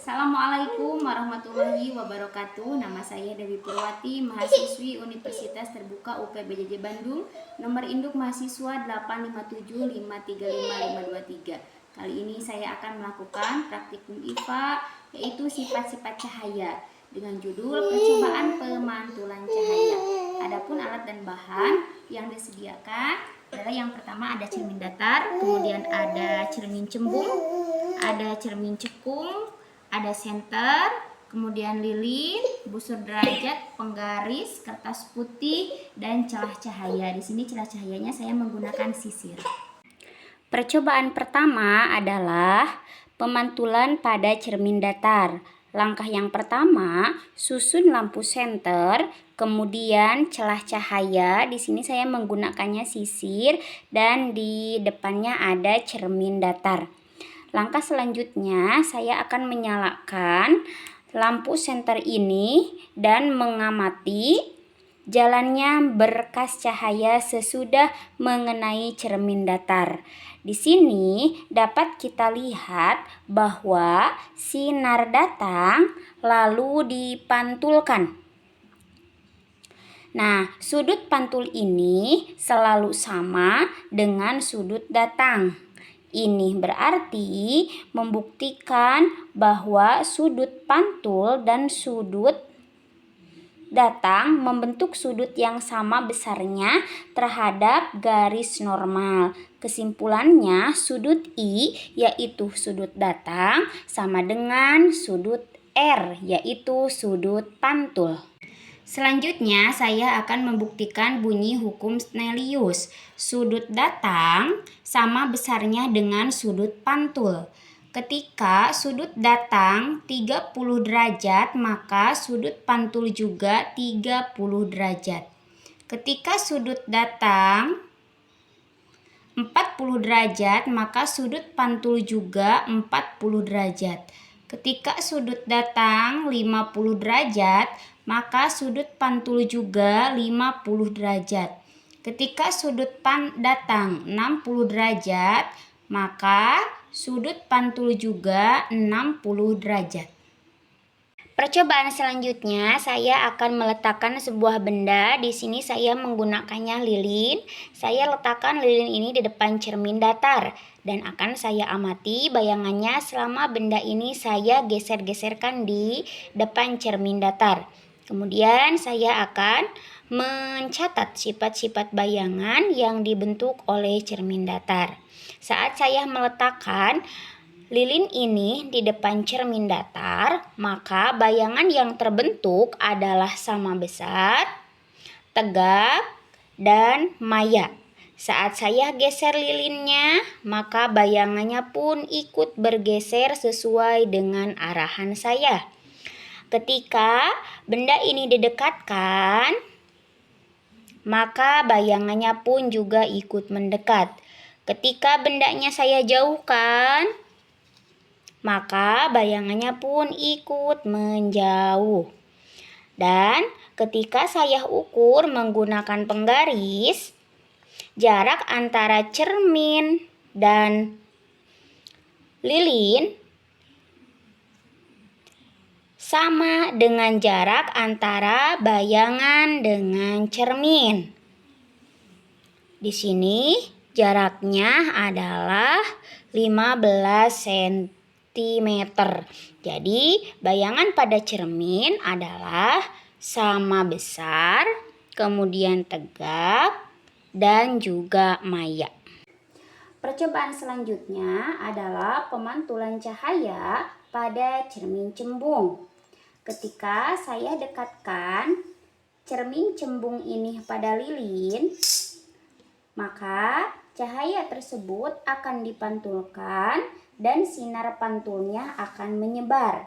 Assalamualaikum warahmatullahi wabarakatuh. Nama saya Dewi Purwati, mahasiswi Universitas Terbuka UPBJJ Bandung. Nomor induk mahasiswa 857535523. Kali ini saya akan melakukan praktikum IPA, yaitu sifat-sifat cahaya dengan judul percobaan pemantulan cahaya. Adapun alat dan bahan yang disediakan adalah yang pertama ada cermin datar, kemudian ada cermin cembung, ada cermin cekung, ada senter, kemudian lilin, busur derajat, penggaris, kertas putih, dan celah cahaya. Di sini celah cahayanya saya menggunakan sisir. Percobaan pertama adalah pemantulan pada cermin datar. Langkah yang pertama, susun lampu senter, kemudian celah cahaya. Di sini saya menggunakannya sisir dan di depannya ada cermin datar. Langkah selanjutnya, saya akan menyalakan lampu senter ini dan mengamati jalannya berkas cahaya sesudah mengenai cermin datar. Di sini dapat kita lihat bahwa sinar datang lalu dipantulkan. Nah, sudut pantul ini selalu sama dengan sudut datang. Ini berarti membuktikan bahwa sudut pantul dan sudut datang membentuk sudut yang sama besarnya terhadap garis normal. Kesimpulannya, sudut I yaitu sudut datang sama dengan sudut R yaitu sudut pantul. Selanjutnya, saya akan membuktikan bunyi hukum Snellius. Sudut datang sama besarnya dengan sudut pantul. Ketika sudut datang 30 derajat, maka sudut pantul juga 30 derajat. Ketika sudut datang 40 derajat, maka sudut pantul juga 40 derajat. Ketika sudut datang 50 derajat, maka sudut pantul juga 50 derajat. Ketika sudut datang 60 derajat, maka sudut pantul juga 60 derajat. Percobaan selanjutnya, saya akan meletakkan sebuah benda. Di sini saya menggunakannya lilin. Saya letakkan lilin ini di depan cermin datar dan akan saya amati bayangannya selama benda ini saya geser-geserkan di depan cermin datar. Kemudian saya akan mencatat sifat-sifat bayangan yang dibentuk oleh cermin datar. Saat saya meletakkan lilin ini di depan cermin datar, maka bayangan yang terbentuk adalah sama besar, tegak, dan maya. Saat saya geser lilinnya, maka bayangannya pun ikut bergeser sesuai dengan arahan saya. Ketika benda ini didekatkan, maka bayangannya pun juga ikut mendekat. Ketika bendanya saya jauhkan, maka bayangannya pun ikut menjauh. Dan ketika saya ukur menggunakan penggaris, jarak antara cermin dan lilin sama dengan jarak antara bayangan dengan cermin. Di sini jaraknya adalah 15 cm. Jadi bayangan pada cermin adalah sama besar, kemudian tegak, dan juga maya. Percobaan selanjutnya adalah pemantulan cahaya pada cermin cembung. Ketika saya dekatkan cermin cembung ini pada lilin, maka cahaya tersebut akan dipantulkan dan sinar pantulnya akan menyebar.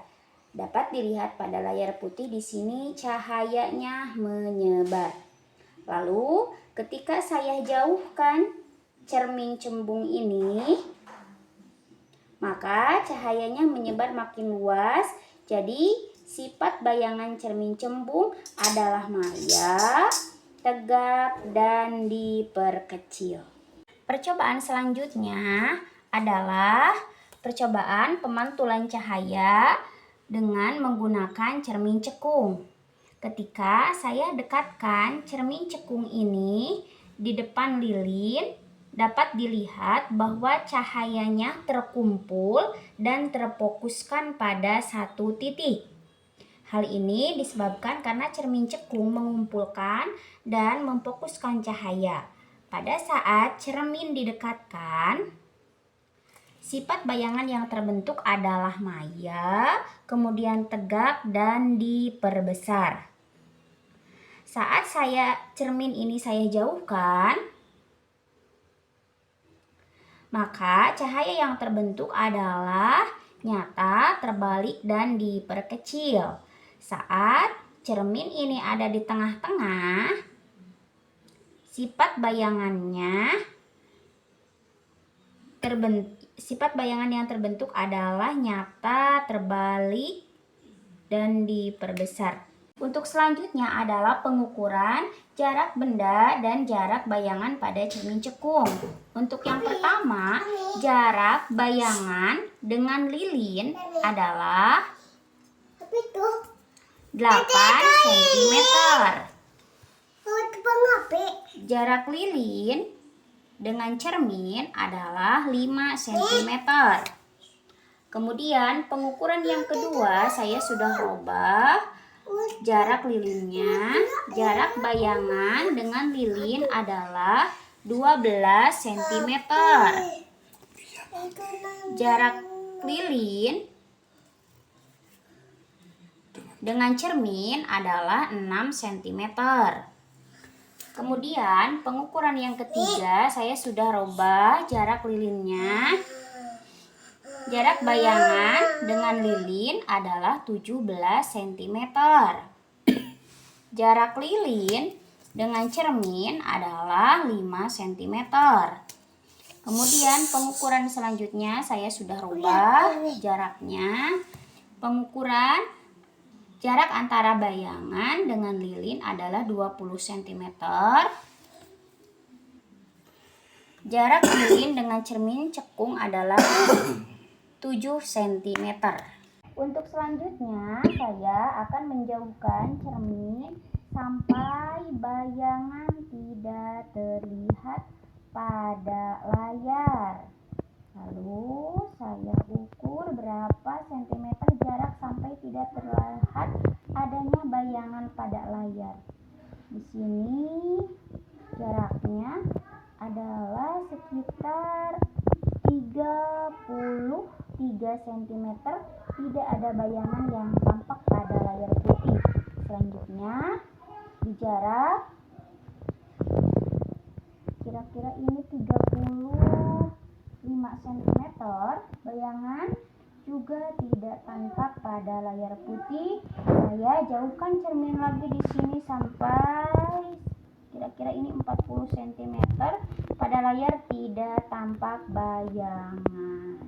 Dapat dilihat pada layar putih di sini cahayanya menyebar. Lalu ketika saya jauhkan cermin cembung ini, maka cahayanya menyebar makin luas. Jadi sifat bayangan cermin cembung adalah maya, tegak, dan diperkecil. Percobaan selanjutnya adalah percobaan pemantulan cahaya dengan menggunakan cermin cekung. Ketika saya dekatkan cermin cekung ini di depan lilin, dapat dilihat bahwa cahayanya terkumpul dan terfokuskan pada satu titik. Hal ini disebabkan karena cermin cekung mengumpulkan dan memfokuskan cahaya. Pada saat cermin didekatkan, sifat bayangan yang terbentuk adalah maya, kemudian tegak dan diperbesar. Saat cermin ini saya jauhkan, maka cahaya yang terbentuk adalah nyata, terbalik, dan diperkecil. Saat cermin ini ada di tengah-tengah, sifat bayangan yang terbentuk adalah nyata, terbalik, dan diperbesar. Untuk selanjutnya adalah pengukuran jarak benda dan jarak bayangan pada cermin cekung. Untuk yang pertama, jarak bayangan dengan lilin adalah 8 cm. Jarak lilin dengan cermin adalah 5 cm. Kemudian pengukuran yang kedua saya sudah rubah jarak lilinnya. Jarak bayangan dengan lilin adalah 12 cm. Jarak lilin dengan cermin adalah 6 cm. Kemudian pengukuran yang ketiga saya sudah rubah jarak lilinnya. Jarak bayangan dengan lilin adalah 17 cm. Jarak lilin dengan cermin adalah 5 cm. Kemudian pengukuran selanjutnya saya sudah rubah jaraknya. Pengukuran jarak antara bayangan dengan lilin adalah 20 cm. Jarak lilin dengan cermin cekung adalah 7 cm. Untuk selanjutnya saya akan menjauhkan cermin sampai bayangan tidak terlihat pada layar. Lalu saya ukur berapa sentimeter jarak sampai tidak terlihat adanya bayangan pada layar. Di sini jaraknya adalah sekitar 33 cm. Tidak ada bayangan yang tampak pada layar putih. Selanjutnya di jarak kira-kira ini 35 cm, bayangan juga tidak tampak pada layar putih. Saya jauhkan cermin lagi di sini sampai kira-kira ini 40 cm. Pada layar tidak tampak bayangan.